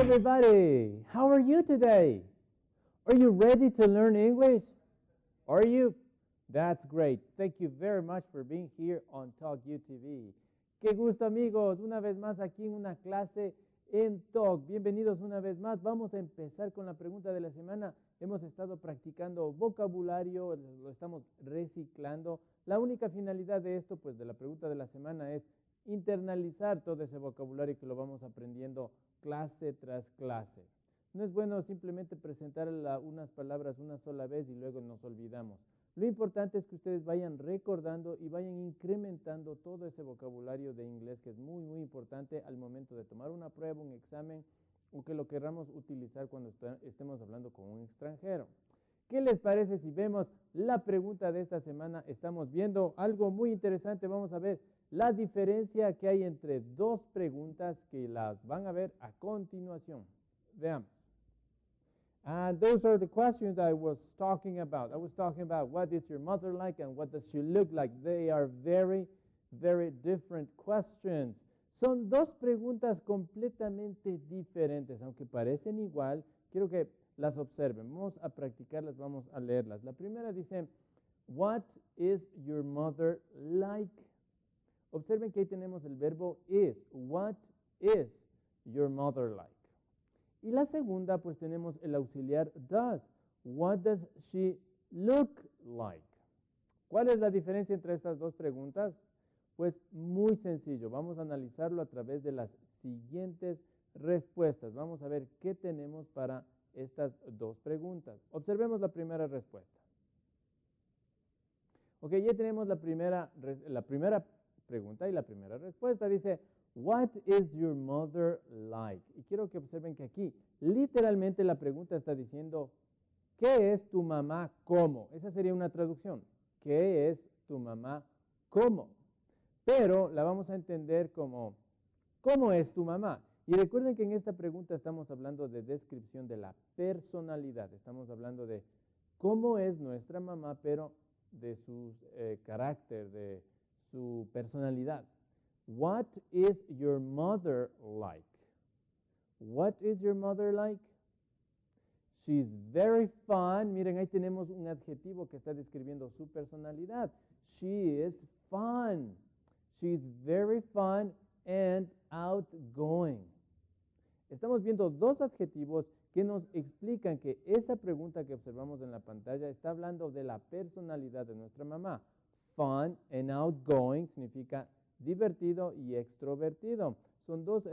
everybody. How are you today? Are you ready to learn English? Are you? That's great. Thank you very much for being here on Talk UTV. Qué gusto, amigos. Una vez más aquí en una clase en Talk. Bienvenidos una vez más. Vamos a empezar con la pregunta de la semana. Hemos estado practicando vocabulario, lo estamos reciclando. La única finalidad de esto, pues de la pregunta de la semana, es internalizar todo ese vocabulario que lo vamos aprendiendo clase tras clase. No es bueno simplemente presentar unas palabras una sola vez y luego nos olvidamos. Lo importante es que ustedes vayan recordando y vayan incrementando todo ese vocabulario de inglés que es muy, muy importante al momento de tomar una prueba, un examen o que lo queramos utilizar cuando estemos hablando con un extranjero. ¿Qué les parece si vemos la pregunta de esta semana? Estamos viendo algo muy interesante. Vamos a ver la diferencia que hay entre dos preguntas que las van a ver a continuación. Veamos. And those are the questions I was talking about. I was talking about what is your mother like and what does she look like. They are very, very different questions. Son dos preguntas completamente diferentes, aunque parecen igual. Quiero que las observen. Vamos a practicarlas, vamos a leerlas. La primera dice, what is your mother like? Observen que ahí tenemos el verbo is. What is your mother like? Y la segunda, pues tenemos el auxiliar does. What does she look like? ¿Cuál es la diferencia entre estas dos preguntas? Pues muy sencillo. Vamos a analizarlo a través de las siguientes respuestas. Vamos a ver qué tenemos para estas dos preguntas. Observemos la primera respuesta. Ok, ya tenemos la primera pregunta y la primera respuesta. Dice, what is your mother like? Y quiero que observen que aquí literalmente la pregunta está diciendo, ¿qué es tu mamá cómo? Esa sería una traducción. ¿Qué es tu mamá cómo? Pero la vamos a entender como, ¿cómo es tu mamá? Y recuerden que en esta pregunta estamos hablando de descripción de la personalidad. Estamos hablando de cómo es nuestra mamá, pero de su carácter, de su personalidad. What is your mother like? What is your mother like? She's very fun. Miren, ahí tenemos un adjetivo que está describiendo su personalidad. She is fun. She's very fun and outgoing. Estamos viendo dos adjetivos que nos explican que esa pregunta que observamos en la pantalla está hablando de la personalidad de nuestra mamá. Fun and outgoing significa divertido y extrovertido. Son dos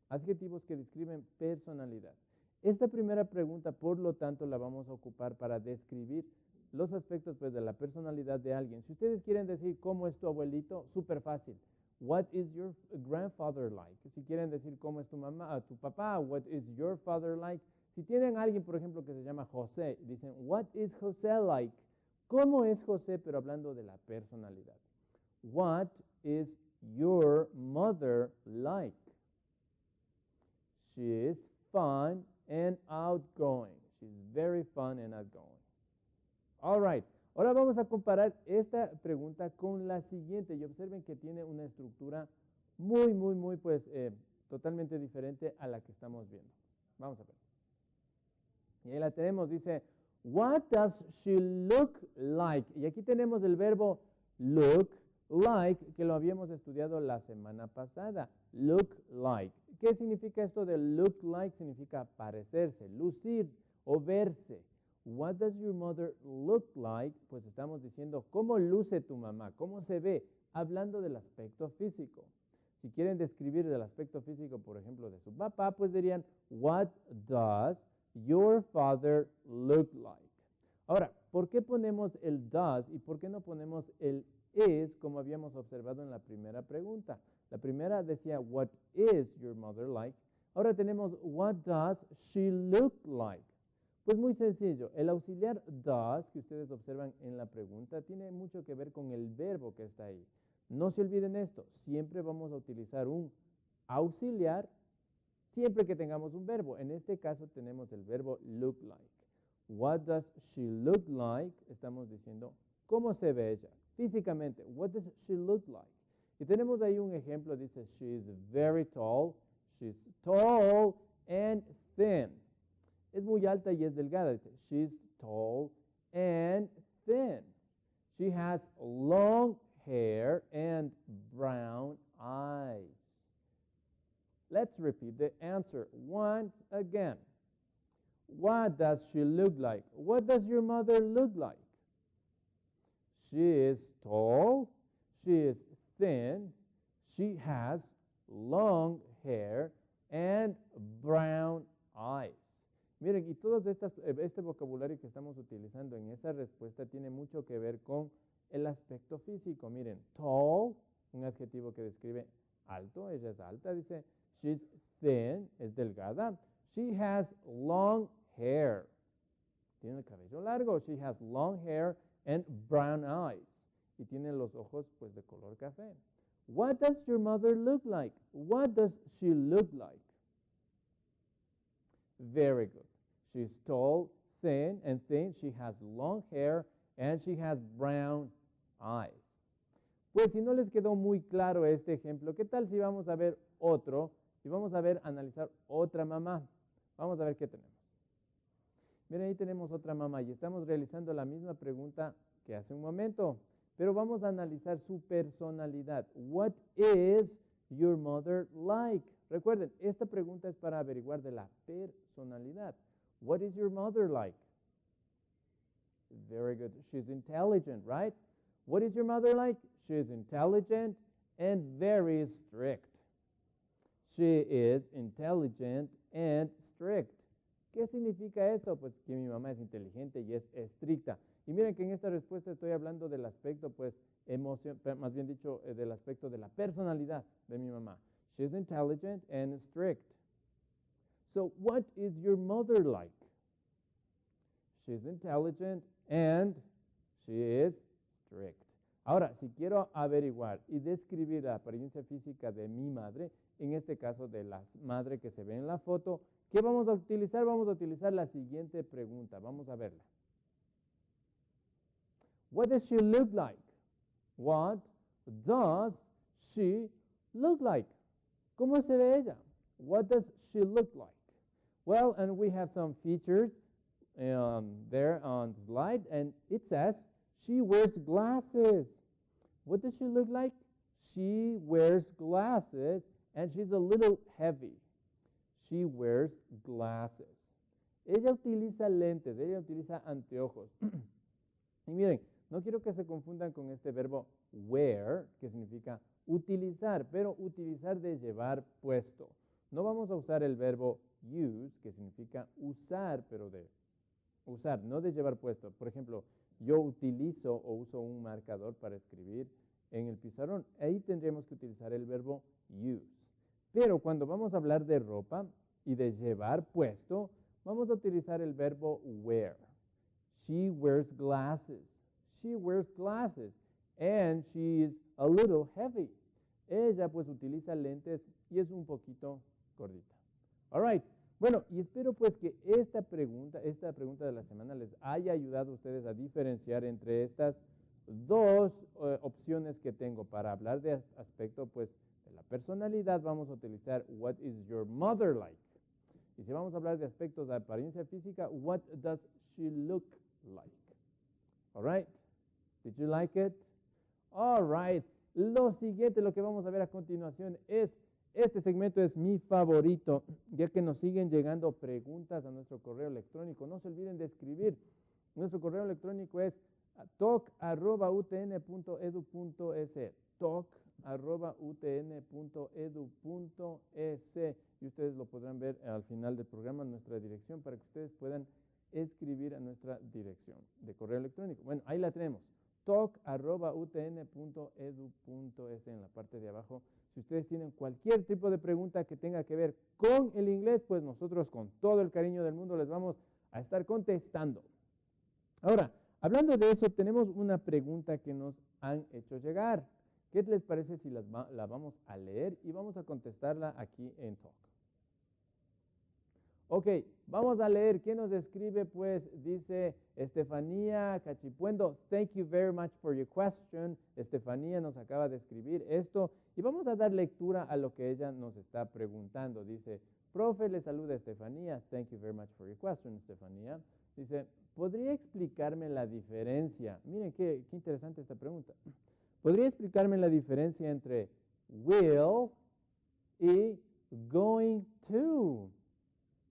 adjetivos que describen personalidad. Esta primera pregunta, por lo tanto, la vamos a ocupar para describir los aspectos pues, de la personalidad de alguien. Si ustedes quieren decir cómo es tu abuelito, súper fácil. What is your grandfather like? Si quieren decir cómo es tu mamá, tu papá, what is your father like? Si tienen a alguien, por ejemplo, que se llama José, dicen, what is José like? ¿Cómo es José? Pero hablando de la personalidad. What is your mother like? She is fun and outgoing. She's very fun and outgoing. All right. Ahora vamos a comparar esta pregunta con la siguiente y observen que tiene una estructura muy, pues, totalmente diferente a la que estamos viendo. Vamos a ver. Y ahí la tenemos, dice, what does she look like? Y aquí tenemos el verbo look like, que lo habíamos estudiado la semana pasada. Look like. ¿Qué significa esto de look like? Significa parecerse, lucir o verse. What does your mother look like? Pues estamos diciendo, ¿cómo luce tu mamá? ¿Cómo se ve? Hablando del aspecto físico. Si quieren describir el aspecto físico, por ejemplo, de su papá, pues dirían, what does your father look like? Ahora, ¿por qué ponemos el does y por qué no ponemos el is como habíamos observado en la primera pregunta? La primera decía, what is your mother like? Ahora tenemos, what does she look like? Pues muy sencillo, el auxiliar does que ustedes observan en la pregunta tiene mucho que ver con el verbo que está ahí. No se olviden esto, siempre vamos a utilizar un auxiliar siempre que tengamos un verbo. En este caso tenemos el verbo look like. What does she look like? Estamos diciendo, ¿cómo se ve ella? Físicamente, what does she look like? Y tenemos ahí un ejemplo, dice, she's very tall. She's tall and thin. Es muy alta y es delgada. Dice, she's tall and thin. She has long hair and brown eyes. Let's repeat the answer once again. What does she look like? What does your mother look like? She is tall. She is thin. She has long hair and brown eyes. Miren, y todo este vocabulario que estamos utilizando en esa respuesta tiene mucho que ver con el aspecto físico. Miren, tall, un adjetivo que describe alto, ella es alta, dice, she's thin, es delgada. She has long hair. Tiene el cabello largo. She has long hair and brown eyes. Y tiene los ojos, pues, de color café. What does your mother look like? What does she look like? Very good. She's tall, thin, and thin. She has long hair, and she has brown eyes. Pues si no les quedó muy claro este ejemplo, ¿qué tal si vamos a ver otro y vamos a analizar otra mamá? Vamos a ver qué tenemos. Miren, ahí tenemos otra mamá y estamos realizando la misma pregunta que hace un momento, pero vamos a analizar su personalidad. What is your mother like? Recuerden, esta pregunta es para averiguar de la personalidad. What is your mother like? Very good. She's intelligent, right? What is your mother like? She's intelligent and very strict. She is intelligent and strict. ¿Qué significa esto? Pues que mi mamá es inteligente y es estricta. Y miren que en esta respuesta estoy hablando del aspecto, pues, más bien dicho, del aspecto de la personalidad de mi mamá. She's intelligent and strict. So, what is your mother like? She's intelligent and she is strict. Ahora, si quiero averiguar y describir la apariencia física de mi madre, en este caso de la madre que se ve en la foto, ¿qué vamos a utilizar? Vamos a utilizar la siguiente pregunta. Vamos a verla. What does she look like? What does she look like? ¿Cómo se ve ella? What does she look like? Well, and we have some features there on the slide, and it says she wears glasses. What does she look like? She wears glasses, and she's a little heavy. She wears glasses. Ella utiliza lentes, ella utiliza anteojos. Y miren, no quiero que se confundan con este verbo wear, que significa utilizar, pero utilizar de llevar puesto. No vamos a usar el verbo use, que significa usar, pero de usar, no de llevar puesto. Por ejemplo, yo utilizo o uso un marcador para escribir en el pizarrón. Ahí tendríamos que utilizar el verbo use. Pero cuando vamos a hablar de ropa y de llevar puesto, vamos a utilizar el verbo wear. She wears glasses. She wears glasses. And she is a little heavy. Ella pues utiliza lentes y es un poquito gordita. All right. Bueno, y espero pues que esta pregunta de la semana les haya ayudado a ustedes a diferenciar entre estas dos opciones que tengo para hablar de aspecto pues de la personalidad. Vamos a utilizar what is your mother like. Y si vamos a hablar de aspectos de apariencia física, what does she look like? All right. Did you like it? All right. Lo siguiente, lo que vamos a ver a continuación es, este segmento es mi favorito, ya que nos siguen llegando preguntas a nuestro correo electrónico. No se olviden de escribir. Nuestro correo electrónico es talk@utn.edu.es. talk@utn.edu.es. Y ustedes lo podrán ver al final del programa, nuestra dirección, para que ustedes puedan escribir a nuestra dirección de correo electrónico. Bueno, ahí la tenemos. talk@utn.edu.es en la parte de abajo. Si ustedes tienen cualquier tipo de pregunta que tenga que ver con el inglés, pues nosotros con todo el cariño del mundo les vamos a estar contestando. Ahora, hablando de eso, tenemos una pregunta que nos han hecho llegar. ¿Qué les parece si la vamos a leer y vamos a contestarla aquí en Talk? Ok, vamos a leer. ¿Qué nos escribe? Pues dice Estefanía Cachipuendo. Thank you very much for your question. Estefanía nos acaba de escribir esto y vamos a dar lectura a lo que ella nos está preguntando. Dice, Profe, le saluda Estefanía. Thank you very much for your question, Estefanía. Dice, ¿podría explicarme la diferencia? Miren qué interesante esta pregunta. ¿Podría explicarme la diferencia entre will y going to?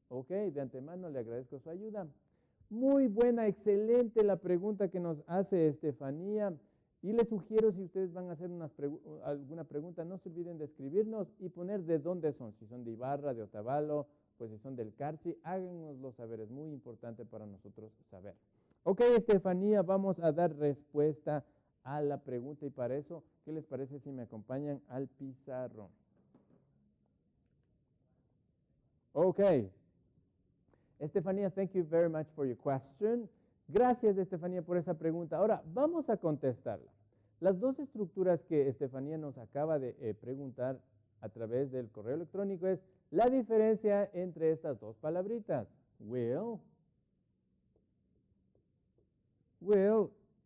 Ok, de antemano le agradezco su ayuda. Muy buena, excelente la pregunta que nos hace Estefanía. Y les sugiero, si ustedes van a hacer alguna pregunta, no se olviden de escribirnos y poner de dónde son. Si son de Ibarra, de Otavalo, pues si son del Carchi, háganoslo saber. Es muy importante para nosotros saber. Ok, Estefanía, vamos a dar respuesta a la pregunta. Y para eso, ¿qué les parece si me acompañan al pizarrón? Ok. Estefanía, thank you very much for your question. Gracias, Estefanía, por esa pregunta. Ahora, vamos a contestarla. Las dos estructuras que Estefanía nos acaba de preguntar a través del correo electrónico es la diferencia entre estas dos palabritas, will,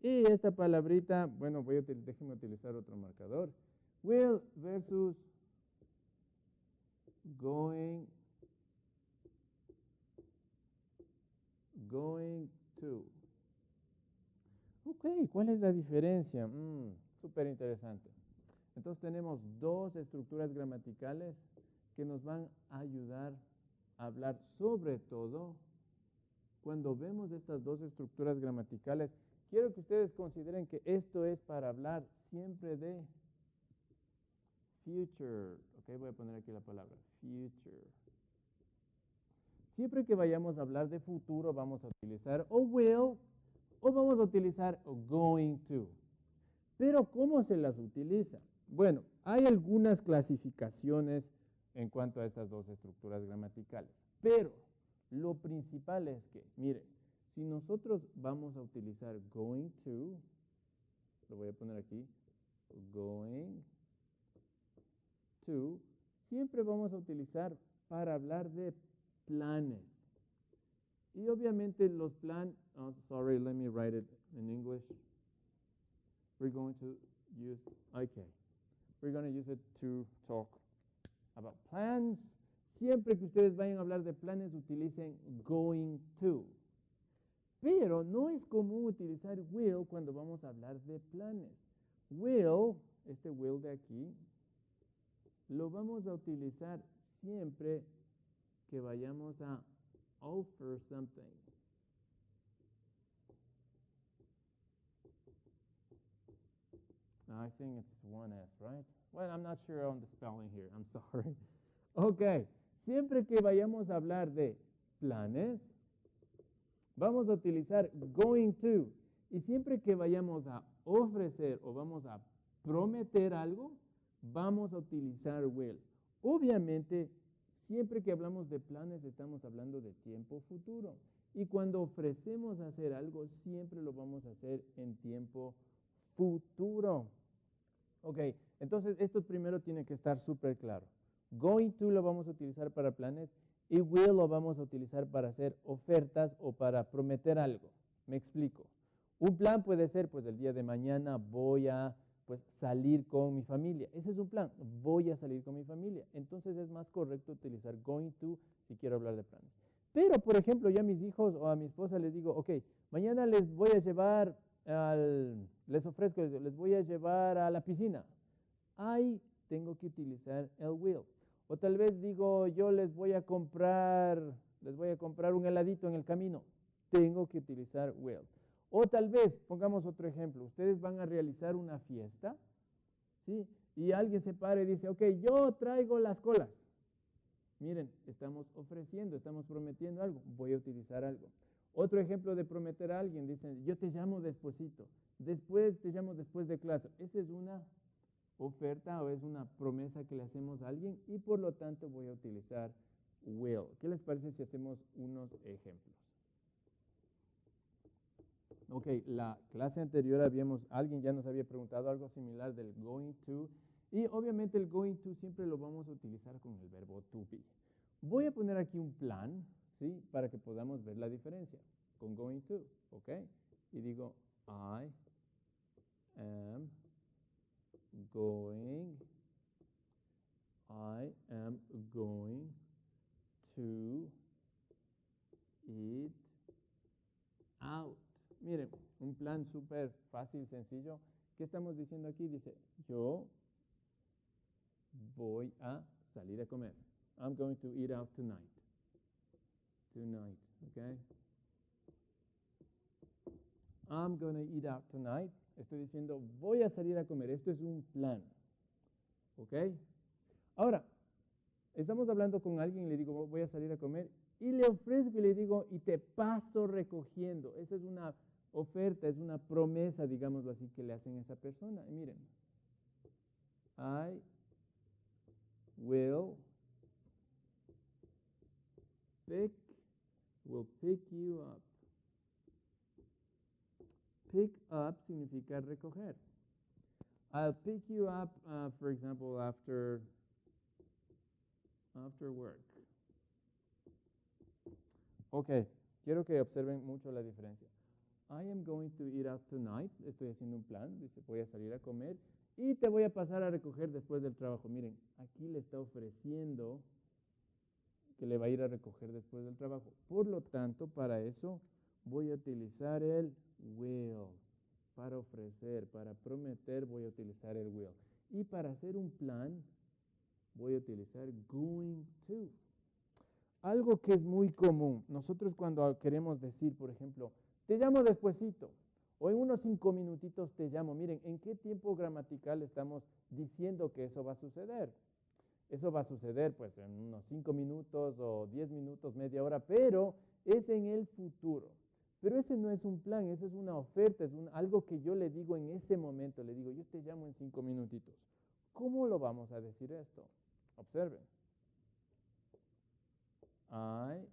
y esta palabrita, bueno, déjeme utilizar otro marcador, will versus going to. Ok, ¿cuál es la diferencia? Súper interesante. Entonces tenemos dos estructuras gramaticales que nos van a ayudar a hablar sobre todo. Cuando vemos estas dos estructuras gramaticales, quiero que ustedes consideren que esto es para hablar siempre de future. Ok, voy a poner aquí la palabra future. Siempre que vayamos a hablar de futuro, vamos a utilizar o will o vamos a utilizar going to. Pero, ¿cómo se las utiliza? Bueno, hay algunas clasificaciones en cuanto a estas dos estructuras gramaticales. Pero lo principal es que, miren, si nosotros vamos a utilizar going to, lo voy a poner aquí, going to, siempre vamos a utilizar para hablar de planes. Y obviamente los planes, sorry, let me write it in English. We're going to use, okay, we're going to use it to talk about plans. Siempre que ustedes vayan a hablar de planes, utilicen going to. Pero no es común utilizar will cuando vamos a hablar de planes. Will, este will de aquí, lo vamos a utilizar siempre que vayamos a offer something. I think it's one S, right? Well, I'm not sure on the spelling here. I'm sorry. Ok, siempre que vayamos a hablar de planes, vamos a utilizar going to. Y siempre que vayamos a ofrecer o vamos a prometer algo, vamos a utilizar will. Obviamente, siempre que hablamos de planes, estamos hablando de tiempo futuro. Y cuando ofrecemos hacer algo, siempre lo vamos a hacer en tiempo futuro. Ok, entonces esto primero tiene que estar súper claro. Going to lo vamos a utilizar para planes y will lo vamos a utilizar para hacer ofertas o para prometer algo. Me explico. Un plan puede ser, pues el día de mañana voy a salir con mi familia. Ese es un plan, voy a salir con mi familia. Entonces es más correcto utilizar going to si quiero hablar de planes. Pero, por ejemplo, ya a mis hijos o a mi esposa les digo, ok, mañana les voy a llevar les ofrezco, les voy a llevar a la piscina. Ahí tengo que utilizar el will. O tal vez digo, yo les voy a comprar un heladito en el camino. Tengo que utilizar will. O tal vez, pongamos otro ejemplo, ustedes van a realizar una fiesta, ¿sí? Y alguien se para y dice, ok, yo traigo las colas. Miren, estamos ofreciendo, estamos prometiendo algo, voy a utilizar algo. Otro ejemplo de prometer a alguien, dicen, yo te llamo despuesito, te llamo después de clase. Esa es una oferta o es una promesa que le hacemos a alguien y por lo tanto voy a utilizar will. ¿Qué les parece si hacemos unos ejemplos? Ok, la clase anterior alguien ya nos había preguntado algo similar del going to y obviamente el going to siempre lo vamos a utilizar con el verbo to be. Voy a poner aquí un plan, ¿sí? Para que podamos ver la diferencia con going to, ¿ok? Y digo, I am going to eat out. Miren, un plan súper fácil, sencillo. ¿Qué estamos diciendo aquí? Dice, yo voy a salir a comer. I'm going to eat out tonight. Tonight, okay? I'm going to eat out tonight. Estoy diciendo, voy a salir a comer. Esto es un plan. ¿Ok? Ahora, estamos hablando con alguien y le digo, voy a salir a comer. Y le ofrezco y le digo, y te paso recogiendo. Esa es una oferta, es una promesa, digámoslo así, que le hacen a esa persona. Y miren, I will pick you up. Pick up significa recoger. I'll pick you up, for example, after work. Ok, quiero que observen mucho la diferencia. I am going to eat out tonight. Estoy haciendo un plan. Dice, voy a salir a comer y te voy a pasar a recoger después del trabajo. Miren, aquí le está ofreciendo que le va a ir a recoger después del trabajo. Por lo tanto, para eso voy a utilizar el will. Para ofrecer, para prometer, voy a utilizar el will. Y para hacer un plan, voy a utilizar going to. Algo que es muy común. Nosotros cuando queremos decir, por ejemplo, te llamo despuesito, o en unos 5 minutitos te llamo. Miren, ¿en qué tiempo gramatical estamos diciendo que eso va a suceder? Eso va a suceder pues en unos 5 minutos o 10 minutos, media hora, pero es en el futuro. Pero ese no es un plan, esa es una oferta, es algo que yo le digo en ese momento. Le digo, yo te llamo en 5 minutitos. ¿Cómo lo vamos a decir esto? Observen. I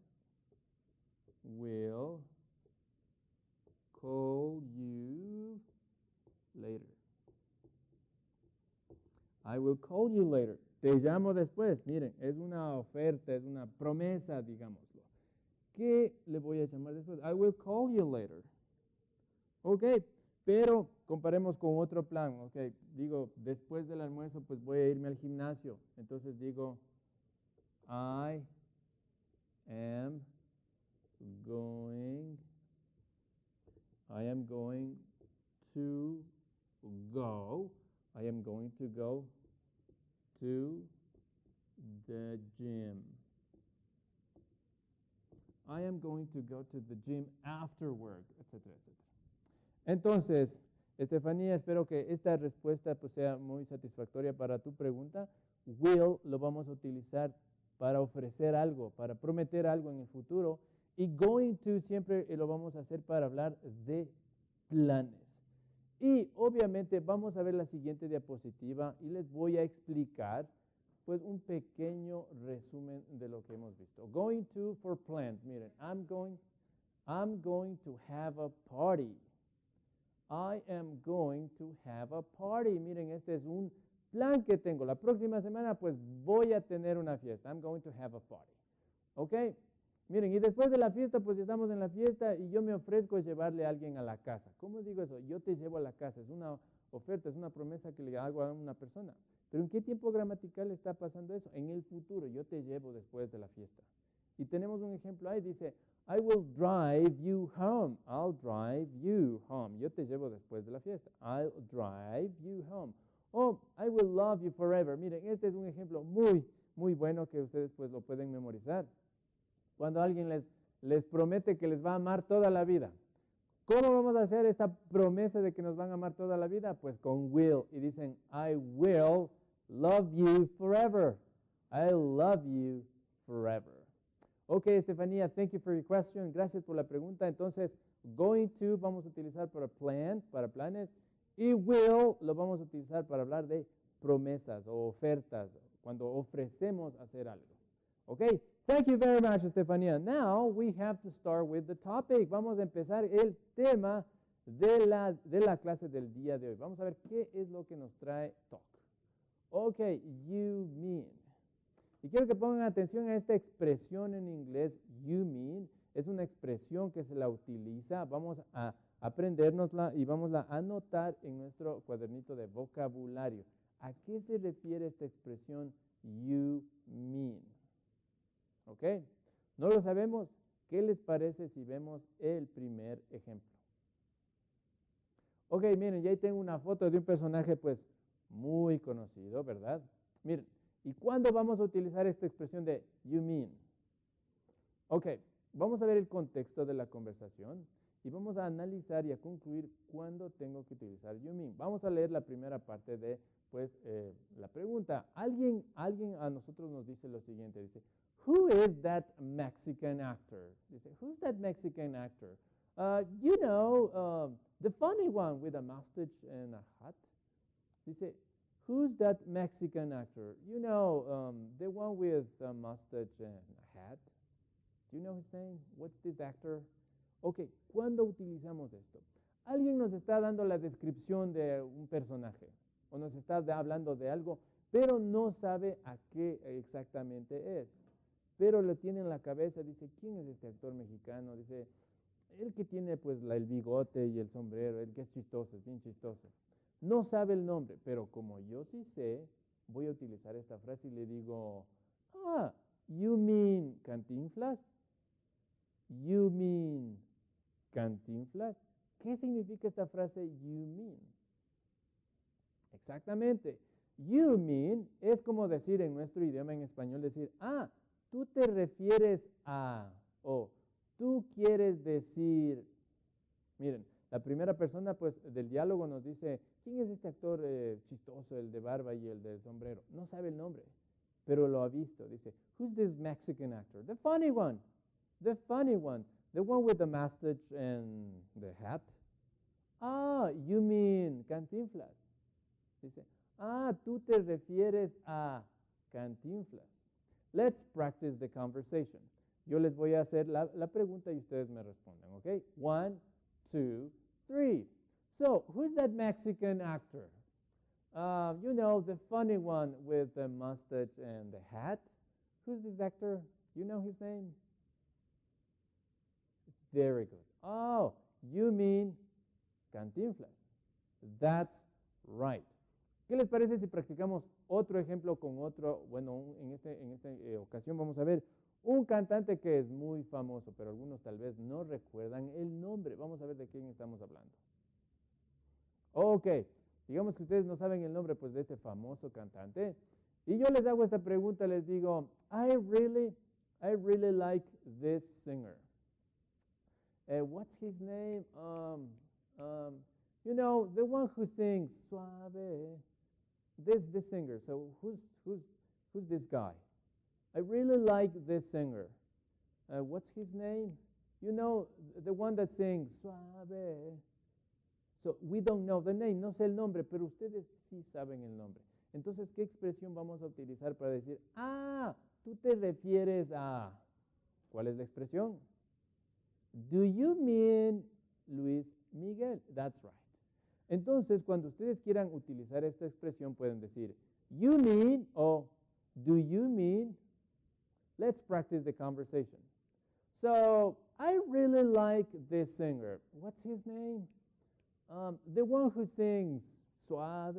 will call you later. I will call you later. Te llamo después. Miren, es una oferta, es una promesa, digámoslo. ¿Qué le voy a llamar después? I will call you later. Ok, pero comparemos con otro plan. Ok, digo, después del almuerzo, pues voy a irme al gimnasio. Entonces digo, I am going to go. I am going to go to the gym. I am going to go to the gym after work, etcétera, etcétera. Entonces, Estefanía, espero que esta respuesta pues, sea muy satisfactoria para tu pregunta. Will lo vamos a utilizar para ofrecer algo, para prometer algo en el futuro. Y going to siempre lo vamos a hacer para hablar de planes. Y obviamente vamos a ver la siguiente diapositiva y les voy a explicar pues un pequeño resumen de lo que hemos visto. Going to for plans. Miren, I'm going to have a party. I am going to have a party. Miren, este es un plan que tengo. La próxima semana pues voy a tener una fiesta. I'm going to have a party. ¿Ok? Miren, y después de la fiesta, pues estamos en la fiesta y yo me ofrezco llevarle a alguien a la casa. ¿Cómo digo eso? Yo te llevo a la casa. Es una oferta, es una promesa que le hago a una persona. ¿Pero en qué tiempo gramatical está pasando eso? En el futuro. Yo te llevo después de la fiesta. Y tenemos un ejemplo ahí. Dice, I will drive you home. I'll drive you home. Yo te llevo después de la fiesta. I'll drive you home. Oh, I will love you forever. Miren, este es un ejemplo muy, muy bueno que ustedes pues lo pueden memorizar. Cuando alguien les promete que les va a amar toda la vida. ¿Cómo vamos a hacer esta promesa de que nos van a amar toda la vida? Pues con will. Y dicen, I will love you forever. I love you forever. Ok, Estefanía, thank you for your question. Gracias por la pregunta. Entonces, going to vamos a utilizar para plans, para planes. Y will lo vamos a utilizar para hablar de promesas o ofertas, cuando ofrecemos hacer algo. Ok, thank you very much, Estefanía. Now we have to start with the topic. Vamos a empezar el tema de la clase del día de hoy. Vamos a ver qué es lo que nos trae Talk. Ok, you mean. Y quiero que pongan atención a esta expresión en inglés, you mean. Es una expresión que se la utiliza. Vamos a aprendérnosla y vamos a anotar en nuestro cuadernito de vocabulario. ¿A qué se refiere esta expresión, you mean? ¿Ok? No lo sabemos. ¿Qué les parece si vemos el primer ejemplo? Ok, miren, ya ahí tengo una foto de un personaje pues muy conocido, ¿verdad? Miren, ¿y cuándo vamos a utilizar esta expresión de you mean? Ok, vamos a ver el contexto de la conversación y vamos a analizar y a concluir cuándo tengo que utilizar you mean. Vamos a leer la primera parte de pues la pregunta. Alguien a nosotros nos dice lo siguiente, dice, who is that Mexican actor? Dice, who's that Mexican actor? You know, the funny one with a mustache and a hat. Dice, who's that Mexican actor? You know, the one with a mustache and a hat. Do you know his name? What's this actor? Ok, ¿cuándo utilizamos esto? Alguien nos está dando la descripción de un personaje o nos está hablando de algo, pero no sabe a qué exactamente es. Pero lo tiene en la cabeza, dice, ¿quién es este actor mexicano? Dice, el que tiene pues el bigote y el sombrero, el que es chistoso, es bien chistoso. No sabe el nombre, pero como yo sí sé, voy a utilizar esta frase y le digo, you mean Cantinflas? You mean Cantinflas? ¿Qué significa esta frase you mean? Exactamente. You mean es como decir en nuestro idioma en español, decir, tú te refieres a, o tú quieres decir. Miren, la primera persona pues del diálogo nos dice, ¿quién es este actor chistoso, el de barba y el del sombrero? No sabe el nombre, pero lo ha visto. Dice, who's this Mexican actor? The funny one, the funny one, the one with the mustache and the hat. You mean Cantinflas. Dice, tú te refieres a Cantinflas. Let's practice the conversation. Yo les voy a hacer la pregunta y ustedes me responden, ¿ok? 1, 2, 3. So, who's that Mexican actor? You know, the funny one with the mustache and the hat. Who's this actor? You know his name? Very good. Oh, you mean Cantinflas. That's right. ¿Qué les parece si practicamos otro ejemplo con otro? Bueno, en esta ocasión vamos a ver un cantante que es muy famoso, pero algunos tal vez no recuerdan el nombre. Vamos a ver de quién estamos hablando. Ok, digamos que ustedes no saben el nombre pues de este famoso cantante. Y yo les hago esta pregunta, les digo, I really like this singer. What's his name? You know, the one who sings Suave. This singer. So who's this guy? I really like this singer. What's his name? You know, the one that sings Suave. So we don't know the name, no sé el nombre, pero ustedes sí saben el nombre. Entonces, ¿qué expresión vamos a utilizar para decir, tú te refieres a? ¿Cuál es la expresión? Do you mean Luis Miguel? That's right. Entonces, cuando ustedes quieran utilizar esta expresión, pueden decir, you mean o do you mean? Let's practice the conversation. So, I really like this singer. What's his name? The one who sings Suave.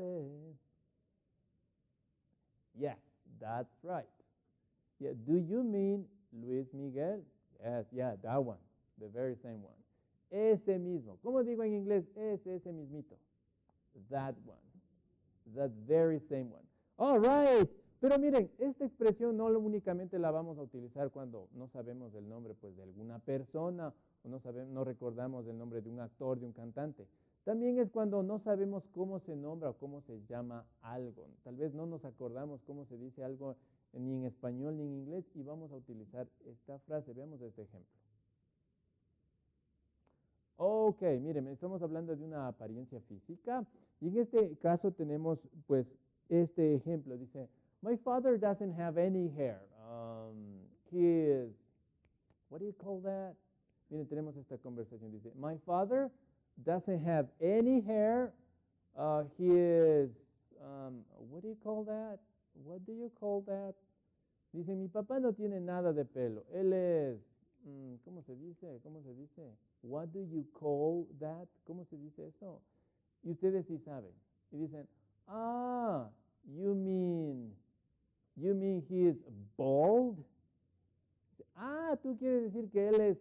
Yes, that's right. Yeah, do you mean Luis Miguel? Yes, yeah, that one, the very same one. Ese mismo. ¿Cómo digo en inglés? Ese mismito. That one. That very same one. All right. Pero miren, esta expresión no únicamente la vamos a utilizar cuando no sabemos el nombre pues, de alguna persona o no recordamos el nombre de un actor, de un cantante. También es cuando no sabemos cómo se nombra o cómo se llama algo. Tal vez no nos acordamos cómo se dice algo ni en español ni en inglés y vamos a utilizar esta frase. Veamos este ejemplo. Ok, miren, estamos hablando de una apariencia física y en este caso tenemos pues este ejemplo. Dice, my father doesn't have any hair. He is, what do you call that? Miren, tenemos esta conversación. Dice, my father doesn't have any hair. He is, what do you call that? What do you call that? Dice, mi papá no tiene nada de pelo. Él es, ¿cómo se dice? ¿Cómo se dice? What do you call that? ¿Cómo se dice eso? Y ustedes sí saben. Y dicen, you mean he is bald? Tú quieres decir que él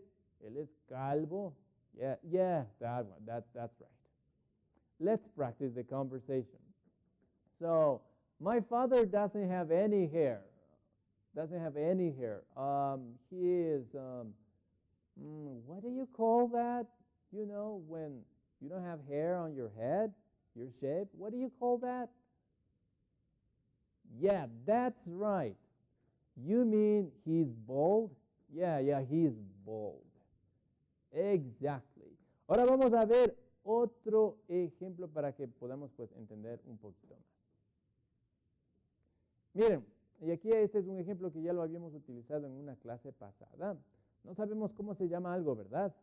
es calvo. Yeah, that one. That's right. Let's practice the conversation. So, my father doesn't have any hair. He is, what do you call that? You know, when you don't have hair on your head, your shape, what do you call that? Yeah, that's right. You mean he's bald? Yeah, he's bald. Exactly. Ahora vamos a ver otro ejemplo para que podamos pues entender un poquito más. Miren, y aquí este es un ejemplo que ya lo habíamos utilizado en una clase pasada. No sabemos cómo se llama algo, ¿verdad?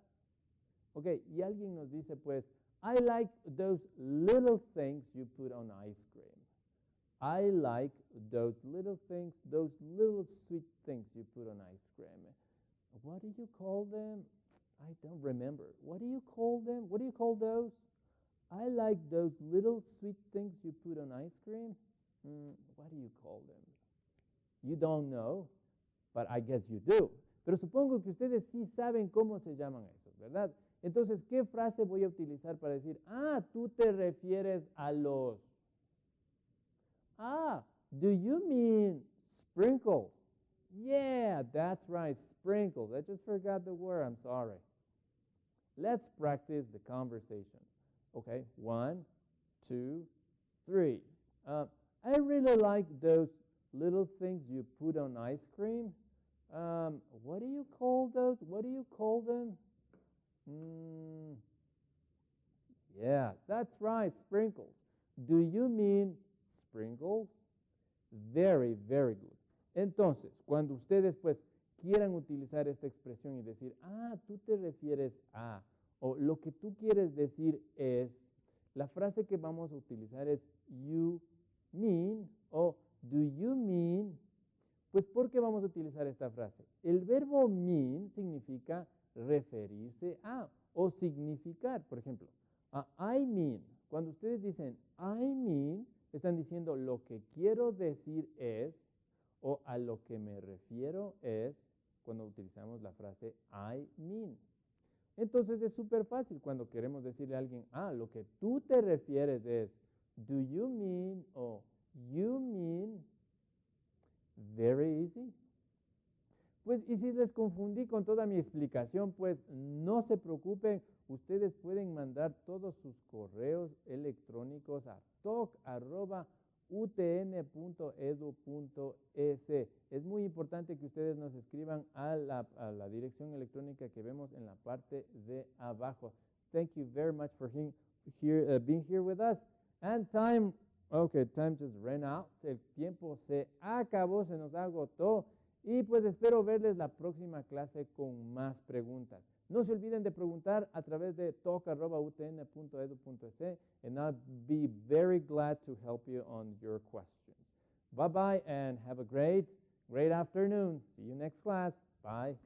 Ok, y alguien nos dice pues, I like those little things you put on ice cream. I like those little things, those little sweet things you put on ice cream. What do you call them? I don't remember. What do you call them? What do you call those? I like those little sweet things you put on ice cream. What do you call them? You don't know, but I guess you do. Pero supongo que ustedes sí saben cómo se llaman esos, ¿verdad? Entonces, ¿qué frase voy a utilizar para decir, tú te refieres a los... do you mean sprinkles? Yeah, that's right, sprinkles. I just forgot the word, I'm sorry. Let's practice the conversation. Okay, 1, 2, 3. I really like those little things you put on ice cream. What do you call those? What do you call them? Yeah, that's right, sprinkles. Do you mean sprinkles? Very, very good. Entonces, cuando ustedes pues quieran utilizar esta expresión y decir, tú te refieres a, o lo que tú quieres decir es, la frase que vamos a utilizar es you mean o do you mean. Pues, ¿por qué vamos a utilizar esta frase? El verbo mean significa referirse a o significar. Por ejemplo, I mean. Cuando ustedes dicen I mean, están diciendo lo que quiero decir es, o a lo que me refiero es, cuando utilizamos la frase I mean. Entonces es súper fácil cuando queremos decirle a alguien, lo que tú te refieres es, do you mean o you mean. Very easy. Pues, y si les confundí con toda mi explicación, pues no se preocupen, ustedes pueden mandar todos sus correos electrónicos a talk@utn.edu.es. Es muy importante que ustedes nos escriban a la dirección electrónica que vemos en la parte de abajo. Thank you very much for being here with us. And time just ran out. El tiempo se acabó, se nos agotó. Y pues espero verles la próxima clase con más preguntas. No se olviden de preguntar a través de talk@utn.edu.es, and I'll be very glad to help you on your questions. Bye-bye and have a great afternoon. See you next class. Bye.